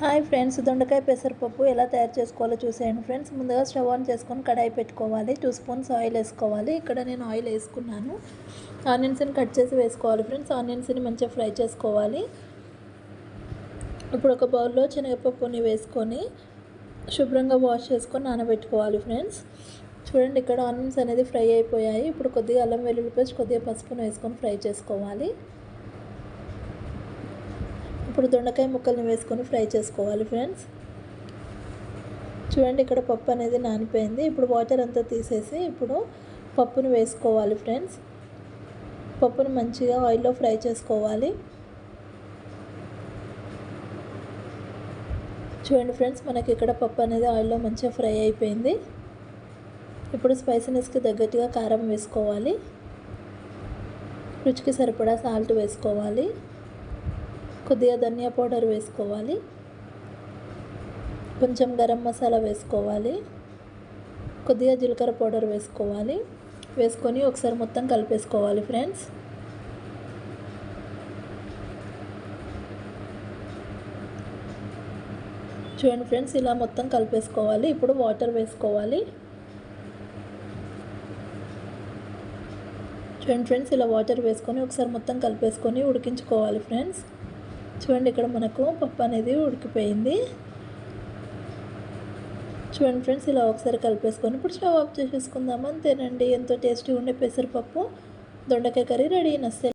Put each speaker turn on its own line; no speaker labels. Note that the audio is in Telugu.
హాయ్ ఫ్రెండ్స్, దొండకాయ పెసరపప్పు ఎలా తయారు చేసుకోవాలో చూసేయండి ఫ్రెండ్స్. ముందుగా స్టవ్ ఆన్ చేసుకొని కడాయి పెట్టుకోవాలి. 2 స్పూన్స్ ఆయిల్ వేసుకోవాలి. ఇక్కడ నేను ఆయిల్ వేసుకున్నాను. ఆనియన్స్ని కట్ చేసి వేసుకోవాలి ఫ్రెండ్స్. ఆనియన్స్ని మంచిగా ఫ్రై చేసుకోవాలి. ఇప్పుడు ఒక బౌల్లో శనగపప్పుని వేసుకొని శుభ్రంగా వాష్ చేసుకొని నానబెట్టుకోవాలి ఫ్రెండ్స్. చూడండి, ఇక్కడ ఆనియన్స్ అనేది ఫ్రై అయిపోయాయి. ఇప్పుడు కొద్దిగా అల్లం వెల్లుల్లి పేస్ట్, కొద్దిగా పసుపును వేసుకొని ఫ్రై చేసుకోవాలి. ఇప్పుడు దొండకాయ ముక్కల్ని వేసుకొని ఫ్రై చేసుకోవాలి ఫ్రెండ్స్. చూడండి, ఇక్కడ పప్పు అనేది నానిపోయింది. ఇప్పుడు వాటర్ అంతా తీసేసి ఇప్పుడు పప్పును వేసుకోవాలి ఫ్రెండ్స్. పప్పును మంచిగా ఆయిల్లో ఫ్రై చేసుకోవాలి. చూడండి ఫ్రెండ్స్, మనకి ఇక్కడ పప్పు అనేది ఆయిల్లో మంచిగా ఫ్రై అయిపోయింది. ఇప్పుడు స్పైసీనెస్కి తగ్గట్టుగా కారం వేసుకోవాలి. రుచికి సరిపడా సాల్ట్ వేసుకోవాలి. కొద్దిగా ధనియా పౌడర్ వేసుకోవాలి. కొంచెం గరం మసాలా వేసుకోవాలి. కొద్దిగా జీలకర్ర పౌడర్ వేసుకోవాలి. వేసుకొని ఒకసారి మొత్తం కలిపేసుకోవాలి ఫ్రెండ్స్. చూడండి ఫ్రెండ్స్, ఇలా మొత్తం కలిపేసుకోవాలి. ఇప్పుడు వాటర్ వేసుకోవాలి. చూడండి ఫ్రెండ్స్, ఇలా వాటర్ వేసుకొని ఒకసారి మొత్తం కలిపేసుకొని ఉడికించుకోవాలి ఫ్రెండ్స్. చూడండి, ఇక్కడ మనకు పప్పు అనేది ఉడికిపోయింది. చూడండి ఫ్రెండ్స్, ఇలా ఒకసారి కలిపేసుకొని ఇప్పుడు స్టవ్ ఆఫ్ చేసేసుకుందాం. అంతేనండి, ఎంతో టేస్టీగా ఉండే పెసరపప్పు దొండకాయ కర్రీ రెడీ. నస్తే